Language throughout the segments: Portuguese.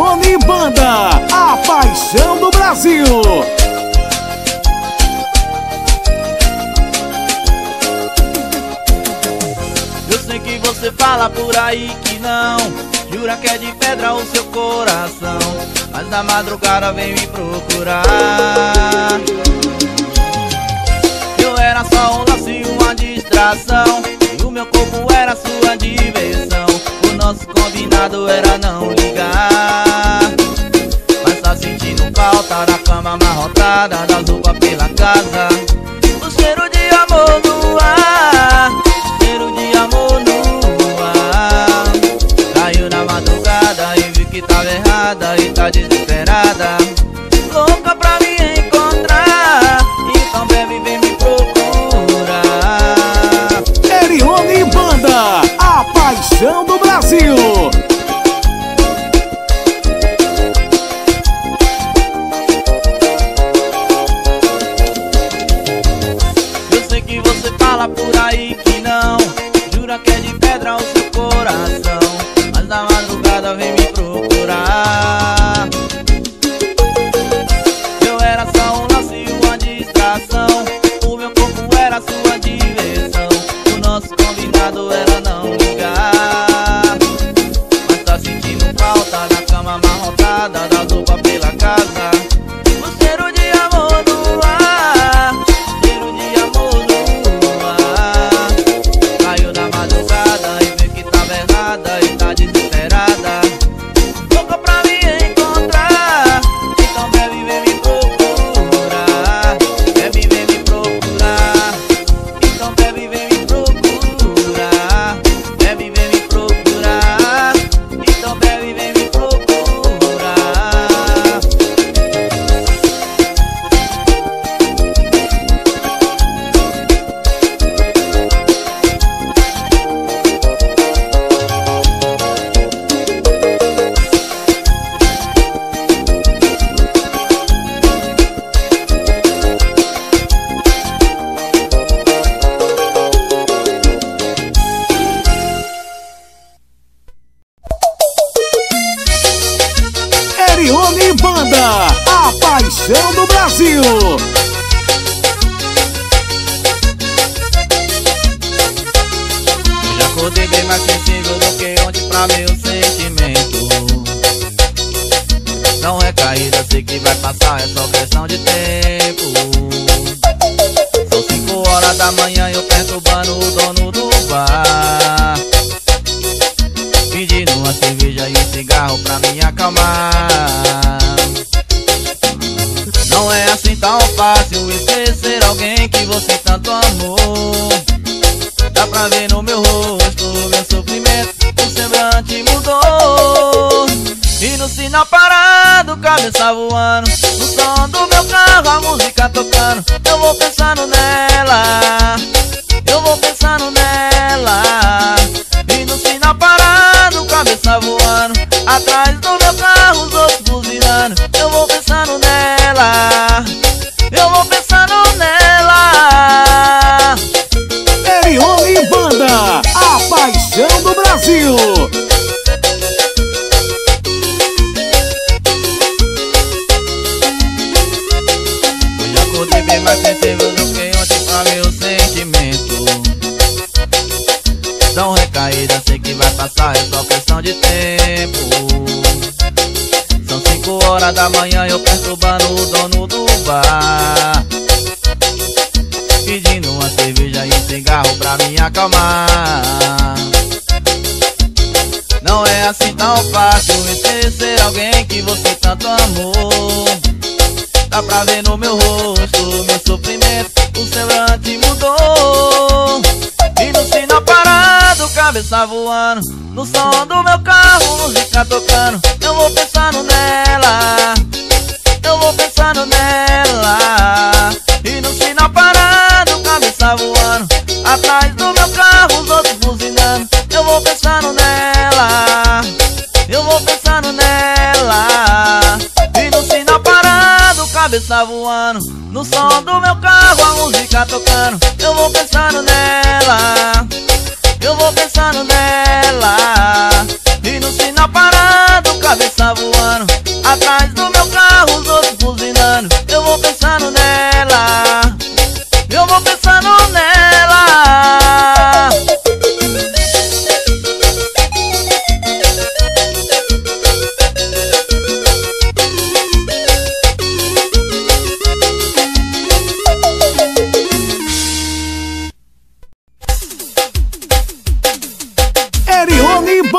Rony Banda, a paixão do Brasil. Eu sei que você fala por aí que não, jura que é de pedra o seu coração, mas na madrugada vem me procurar. Eu era só um laço e uma distração, e o meu corpo era sua diversão. O nosso combinado era não ligar, mas tá sentindo falta da cama amarrotada, das roupas pela casa, o cheiro de amor no ar, cheiro de amor no ar. Caiu na madrugada e vi que tava errada e tá desesperada, louca pra me encontrar, então bebe, vem me procurar. Rony Banda, a paixão do Brasil. Eu sei que você fala por aí que não, jura que é de pedra o seu coração, mas na madrugada vem me procurar. Eu era só um laço e uma distração, o meu corpo era sua diversão, o nosso combinado era não ligar, mas tá sentindo falta da cama amarrotada, da roupa pela casa, o cheiro de amor no ar, cheiro de amor no ar. Caiu na madrugada e viu que tava errada e tá desesperada, louca pra me encontrar, então bebe, vem me procurar. Bebe, vem me procurar, então bebe, vem me procurar. Bebe, vem me procurar, então bebe, vem me procurar. Rony Banda, a paixão do Brasil. Eu já acordei bem mais sensível do que ontem pra meu sentimento. Não é caída, sei que vai passar, é só questão de tempo. São 5 horas da manhã e eu perturbando o dono do bar, pedindo uma cerveja e um cigarro pra me acalmar. Não é assim tão fácil esquecer alguém que você tanto amou. Dá pra ver no meu rosto o meu sofrimento, o semblante mudou. E no sinal parado, cabeça voando, no som do meu carro, a música tocando, eu vou pensando nela, eu vou pensando nela. E no sinal parado, cabeça voando, atrás do meu carro, os outros buzinando, eu vou pensando nela, eu vou pensando nela. Rony Banda, a paixão do Brasil. Hoje eu acordei bem mais sensível do que ontem pra meu sentimento. Dá recaída, sei que vai passar, é só questão de tempo. São 5 horas da manhã eu perturbando o dono do bar, pedindo uma cerveja e um cigarro pra me acalmar. Não é assim tão fácil esquecer alguém que você tanto amou. Dá pra ver no meu rosto o meu sofrimento, o semblante mudou. E no sinal parado, cabeça voando, no som do meu carro, música tocando, eu vou pensando nela, eu vou pensando nela. E no sinal parado, cabeça voando, atrás do meu carro, os outros buzinando, eu vou pensando nela, eu vou pensando nela. E no sinal parado, cabeça voando, no som do meu carro, a música tocando, eu vou pensando nela, eu vou pensando nela. E no sinal parado, cabeça voando,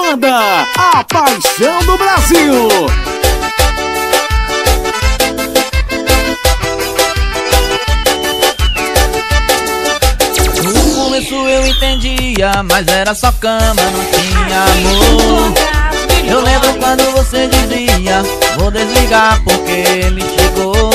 Banda, a paixão do Brasil. No começo eu entendia, mas era só cama, não tinha amor. Eu lembro quando você dizia, vou desligar porque ele chegou.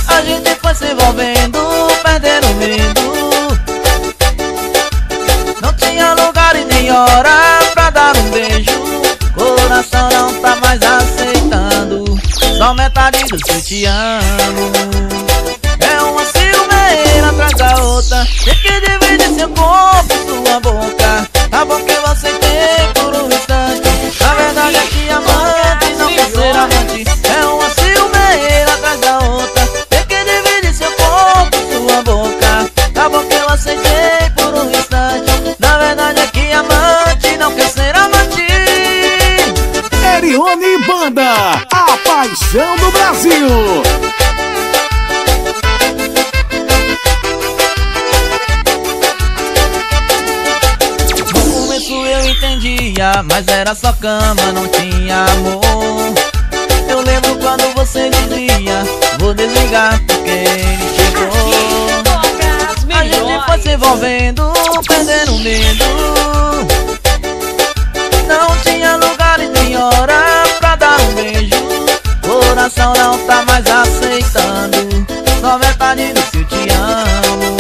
A gente foi se envolvendo, perdendo medo. Não tinha lugar e nem hora pra dar um beijo. Coração não tá mais aceitando, só metade do seu te amo. É uma ciumeira atrás da outra, tem que dividir seu corpo e sua boca. A boca que você tem por um instante, na verdade é que amante não quer ser amante. É uma ciumeira atrás da outra, tem que dividir seu corpo e sua boca. A boca que você tem por um instante, na verdade é que amante não quer ser amante. Erione Banda, a paixão do Brasil. Eu entendia, mas era só cama, não tinha amor. Eu lembro quando você dizia, vou desligar porque ele chegou. A gente foi se envolvendo, perdendo medo. Não tinha lugar e nem hora pra dar um beijo. Coração não tá mais aceitando, só metade do seu te amo.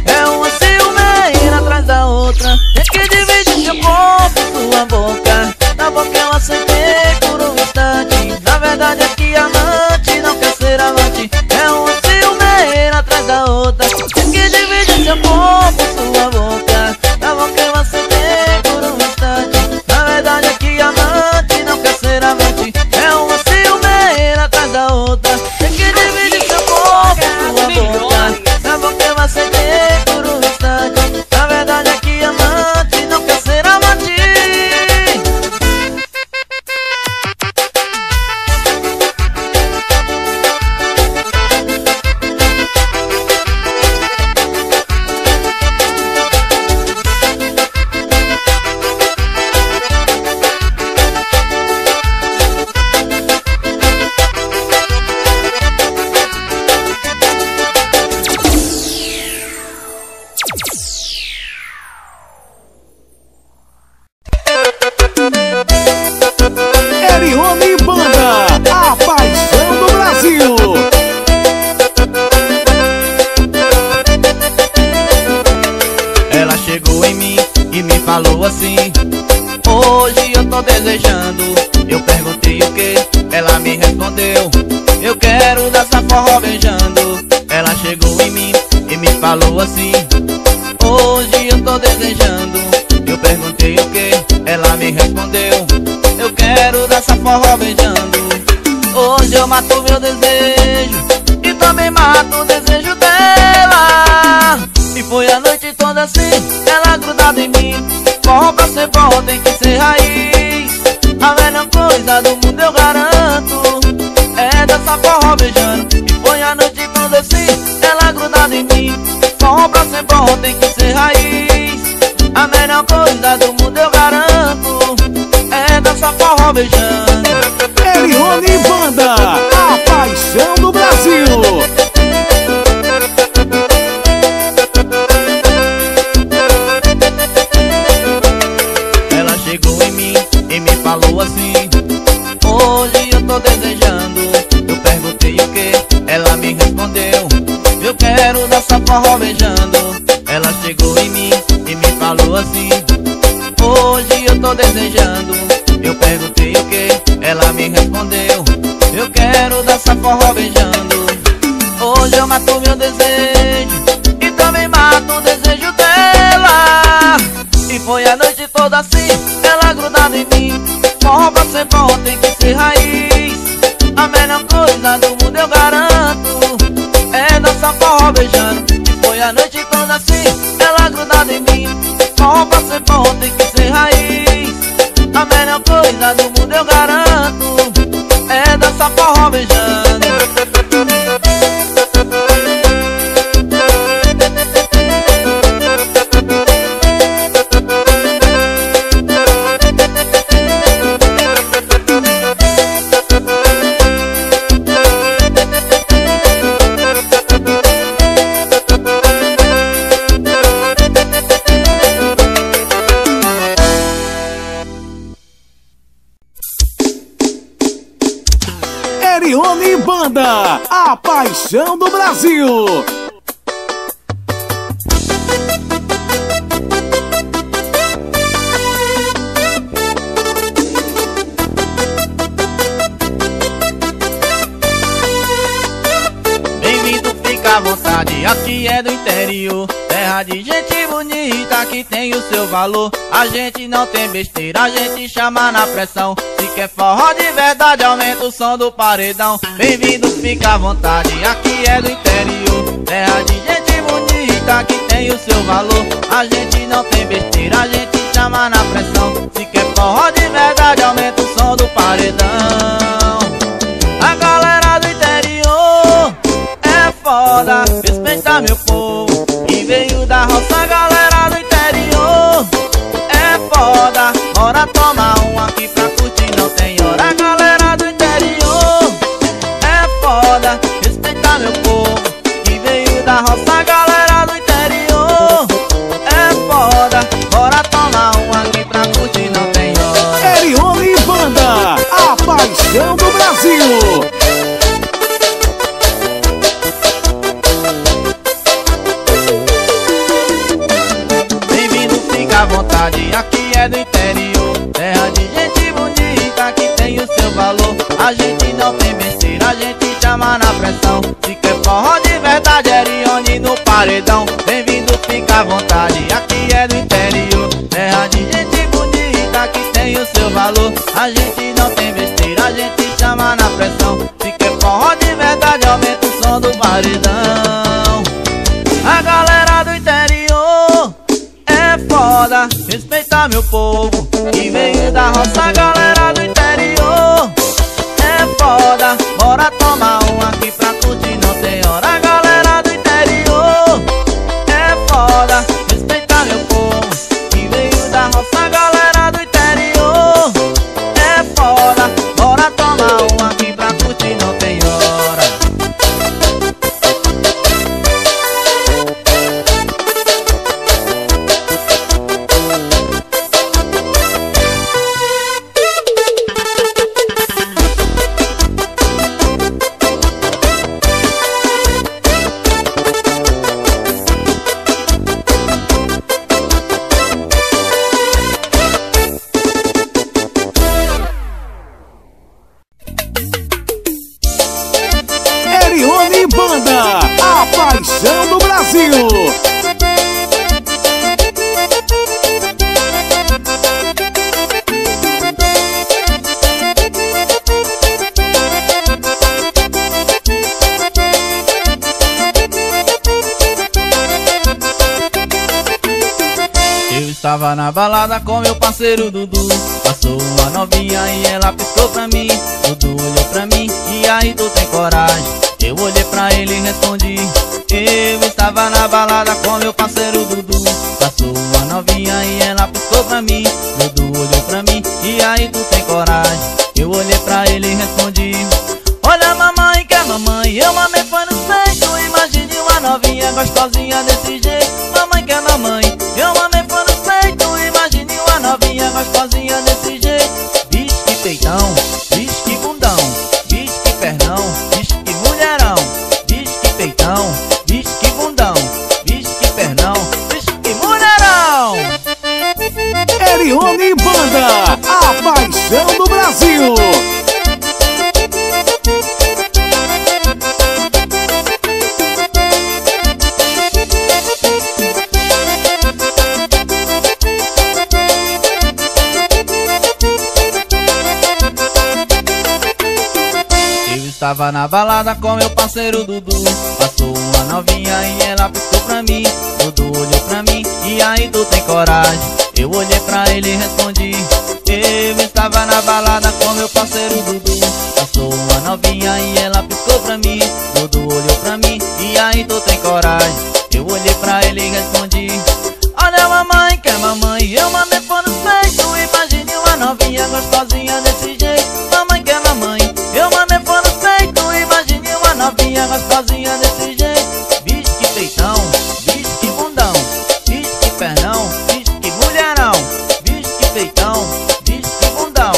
É uma ciumeira atrás da outra, tem que dividir seu corpo e sua boca. Na boca eu aceitei por um instante, na verdade é que amante não quer ser amante. É uma ciumeira atrás da outra, tem que dividir seu corpo e sua boca. Na boca eu aceitei por um instante, na verdade é que amante não quer ser amante. É uma ciumeira atrás da outra, tem que dividir seu corpo e sua boca. Na boca eu aceitei por um instante, na verdade é que amante não quer ser amante. Erione Banda, a paixão do Brasil. Ela chegou em mim e me falou assim, hoje eu tô desejando. Eu perguntei o que, ela me respondeu, eu quero dançar forró beijando. Ela chegou em mim e me falou assim, hoje eu tô desejando. Eu perguntei o que, ela me respondeu, eu quero dançar forró beijando. Hoje eu mato meu desejo e também mato o desejo dela. E foi a noite toda assim, ela grudada em mim. Forró pra ser bom tem que ser raiz. A melhor coisa do mundo eu garanto é dançar forró beijando. E foi a noite toda assim, ela grudada em mim. Forró pra ser bom tem que ser raiz. A melhor coisa do mundo eu garanto é dançar forró beijando. Erione Banda, a paixão do Brasil. Ela chegou em mim e me falou assim, hoje eu tô desejando. Eu perguntei o que, ela me respondeu, eu quero dançar forró beijando. Ela chegou em mim e me falou assim, hoje eu tô desejando. Eu perguntei o que, ela me respondeu, eu quero dançar forró beijando. Hoje eu mato meu desejo e também mato o desejo dela. E foi a noite toda assim, ela grudada em mim. Forró pra ser bom tem que ser raiz. A melhor coisa do mundo eu garanto é dançar forró beijando. E foi a noite toda assim, ela grudada em mim. Forró pra ser bom tem que ser raiz. A melhor coisa do mundo eu garanto é dançar forró beijando. Banda, a paixão do Brasil. Bem-vindo, fica à vontade, aqui é do interior. Terra de gente bonita que tem o seu valor. A gente não tem besteira, a gente chama na pressão. Se quer forró de verdade, aumenta o som do paredão. Bem-vindo, fica à vontade, aqui é do interior. Terra de gente bonita que tem o seu valor. A gente não tem besteira, a gente chama na pressão. Se quer forró de verdade, aumenta o som do paredão. A galera do interior é foda, respeita meu povo que veio da roça. A galera do interior é foda, bora tomar um aqui pra curtir, não tem hora. A galera do interior é foda, respeita meu povo que veio da roça. A galera do interior é foda, bora tomar um aqui pra curtir, não tem hora. Erione Banda, a paixão do Brasil. À vontade, aqui é do interior. Terra de gente bonita que tem o seu valor. A gente não tem besteira, a gente chama na pressão. Se quer forró de verdade, Erione no paredão. Bem-vindo, fica à vontade, aqui é do interior. Terra de gente bonita que tem o seu valor. A gente não tem besteira, a gente chama na pressão. Se quer forró de verdade, aumenta o som do paredão. A galera do interior é foda, respeita meu povo que veio da roça. A galera do interior é foda, bora tomar um aqui pra curtir, não tem hora. A galera do interior é foda, respeita meu povo que veio da roça. A galera do interior é foda, bora tomar um aqui pra curtir, não tem hora. Erione Banda, a paixão do Brasil. Eu estava na balada com meu parceiro Dudu. Passou uma novinha e ela piscou pra mim. Dudu olhou pra mim, e aí tu tem coragem? Eu olhei pra ele e respondi: eu estava na balada com meu parceiro Dudu. Passou uma novinha e ela piscou pra mim. Dudu olhou pra mim, e aí tu tem coragem? Eu olhei pra ele e respondi: olha mamãe, que é mamãe, eu mamei foi no peito. Imagine uma novinha gostosinha desse jeito. Mamãe, que é mamãe, eu mamei foi no peito. Imagine uma novinha gostosinha desse jeito. Vixe que peitão, vixe que bundão, vixe que pernão, vixe que mulherão. Vixe que peitão, vixe que bundão, vixe que pernão, vixe que mulherão. Erione Banda, a paixão do Brasil. Estava na balada com meu parceiro Dudu. Passou uma novinha e ela piscou pra mim. Dudu olhou pra mim, e aí tu tem coragem? Eu olhei pra ele e respondi: eu estava na balada com meu parceiro Dudu. Passou uma novinha e ela piscou pra mim. Dudu olhou pra mim, e aí tu tem coragem? Eu olhei pra ele e respondi: olha mamãe, que é mamãe, eu mamei por no peito. Imagine uma novinha gostosinha desse jeito. Mamãe, que é mamãe, eu mamei por no peito. Imagine uma novinha gostosinha desse jeito. Vixe que peitão, vixe que bundão, vixe que pernão, vixe que mulherão. Vixe que peitão, vixe que bundão,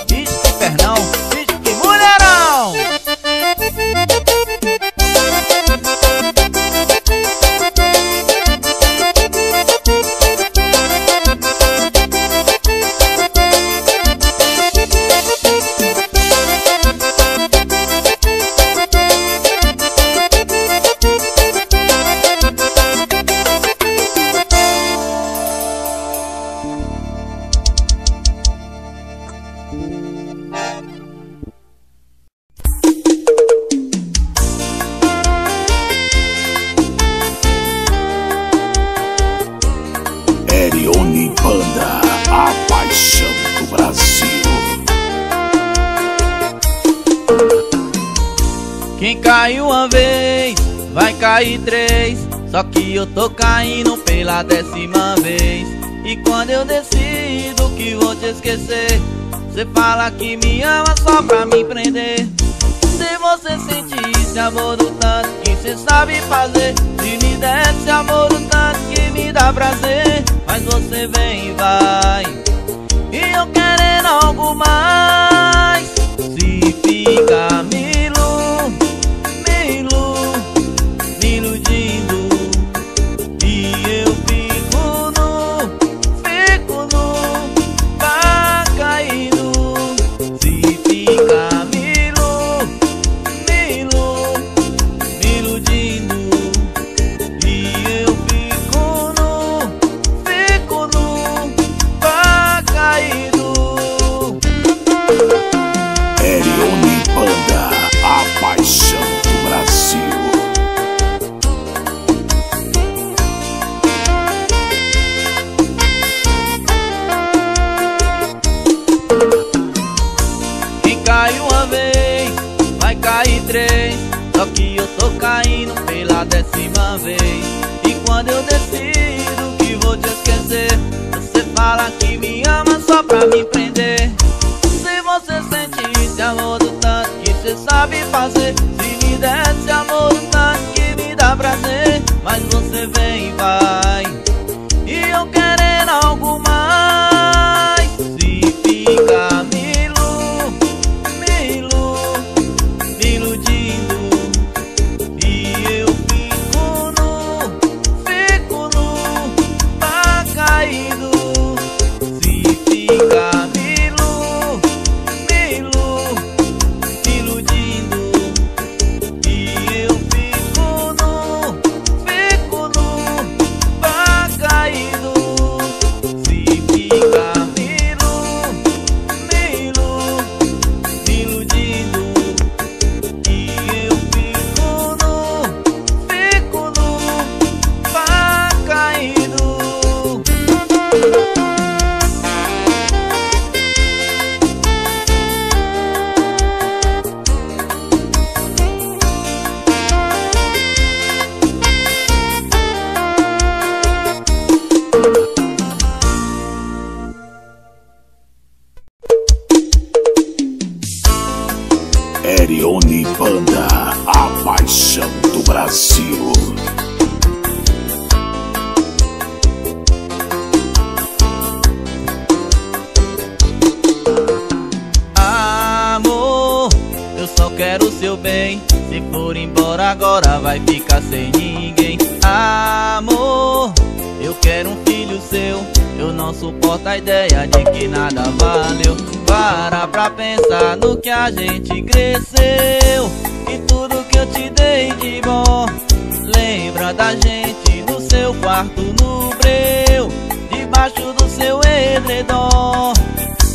vixe que pernão, vixe que mulherão. paixão do Brasil. Quem caiu uma vez, vai cair três. Só que eu tô caindo pela 10ª vez. E quando eu decido que vou te esquecer, cê fala que me ama só pra me prender. Se você sentisse amor do tanto que cê sabe fazer, se me desse amor do tanto que me dá prazer, mas você vem e vai, e eu querendo algo mais. Se fica me iludindo, e eu fico nu, tá caindo. Se fica me iludindo, e eu fico nu, tá caindo. Erione Banda, a paixão do Brasil. Caiu uma vez, vai cair três. Só que eu tô caindo pela 10ª vez. E quando eu decido que vou te esquecer, você fala que me ama só pra me prender. Se você sentisse amor do tanto que cê sabe fazer, se me desse amor do tanto que me dá prazer, mas você vem e vai, e eu querendo algo mais. Se fica me iludindo, e eu fico nu, tá caído. Se fica me iludindo, e eu fico nu, tá caído. Se fica me iludindo, e eu fico nu, tá caído. Erione Banda, a paixão do Brasil. Amor, eu só quero o seu bem. Se for embora agora vai ficar sem ninguém. Amor, eu quero um filho seu. Eu não suporto a ideia de que nada valeu. Para pra pensar no que a gente cresceu e tudo que eu te dei de bom. Lembra da gente no seu quarto no breu, debaixo do seu edredom.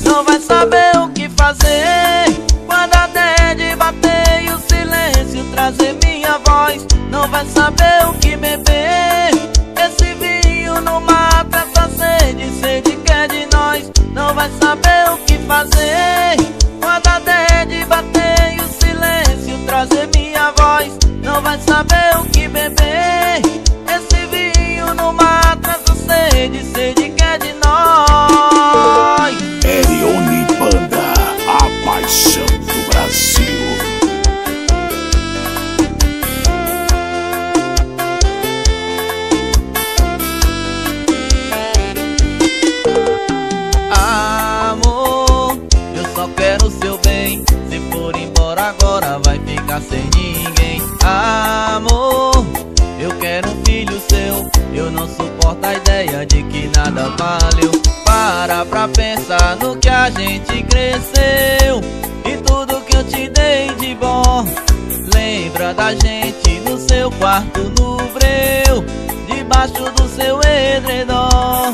Não vai saber o que fazer quando a tarde bater e o silêncio trazer minha voz. Não vai saber o que beber, esse vinho não mata essa sede que é de nós. Não vai saber o que fazer quando a tarde bater e o silêncio trazer minha voz. Não vai saber o que beber, esse vinho não mata essa sede que é de nós. Erione Banda, a paixão do Brasil. Amor, eu só quero o seu bem. Se for embora agora vai ficar sem ninguém. Amor, eu quero um filho seu. Eu não suporto a ideia de que nada valeu. Para pra pensar no que a gente cresceu e tudo que eu te dei de bom. Lembra da gente no seu quarto no breu, debaixo do seu edredom.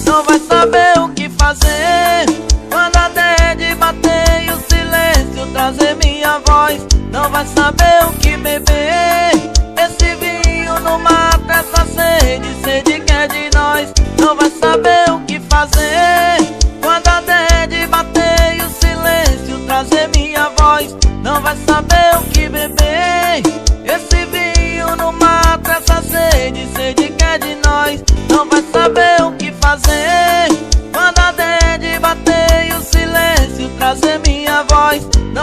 Não vai saber o que fazer quando a tarde bater e o silêncio trazer minha voz. Não vai saber o que beber, esse vinho não mata essa sede que é de nós. Não vai saber o que fazer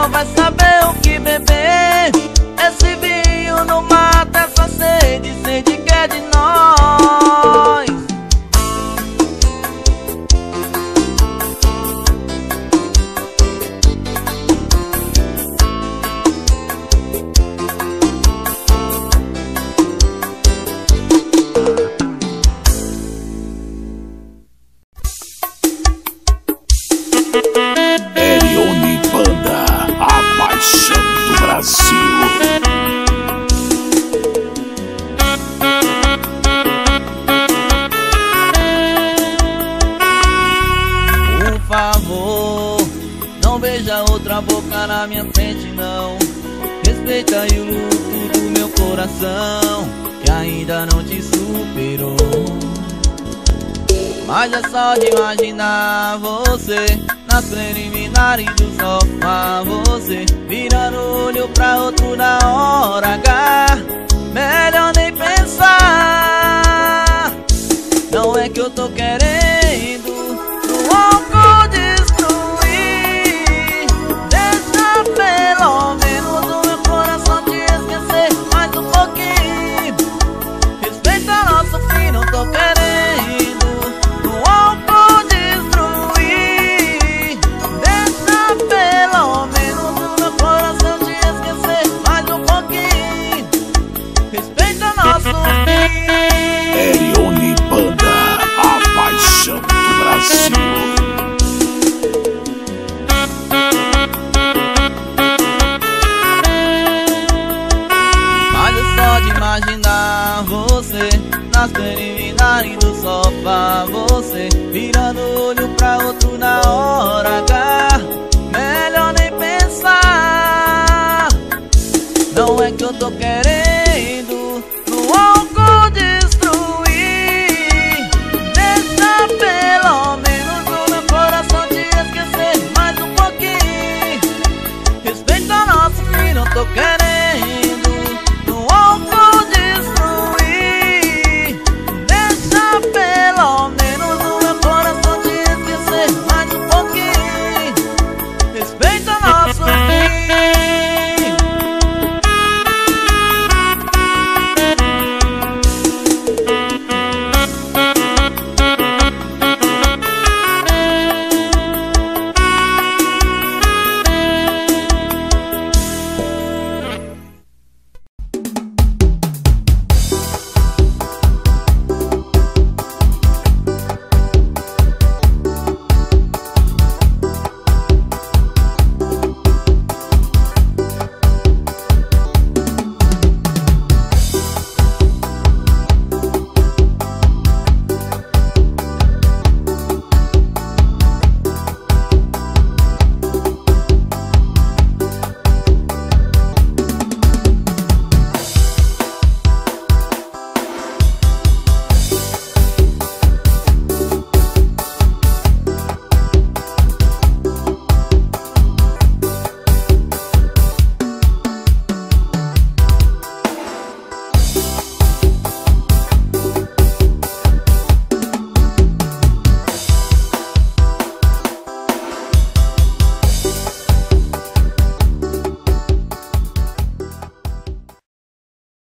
não vai saber o que beber. Esse vinho não mata essa sede, sede que é de nós. Erione Banda, a paixão do Brasil. Por favor, não beija outra boca na minha frente não. Respeita aí o luto do meu coração, que ainda não te superou. Mas é só de imaginar você nas preliminares do sofá, você virando o olho pra outro na hora H. Melhor nem pensar. Não é que eu tô querendo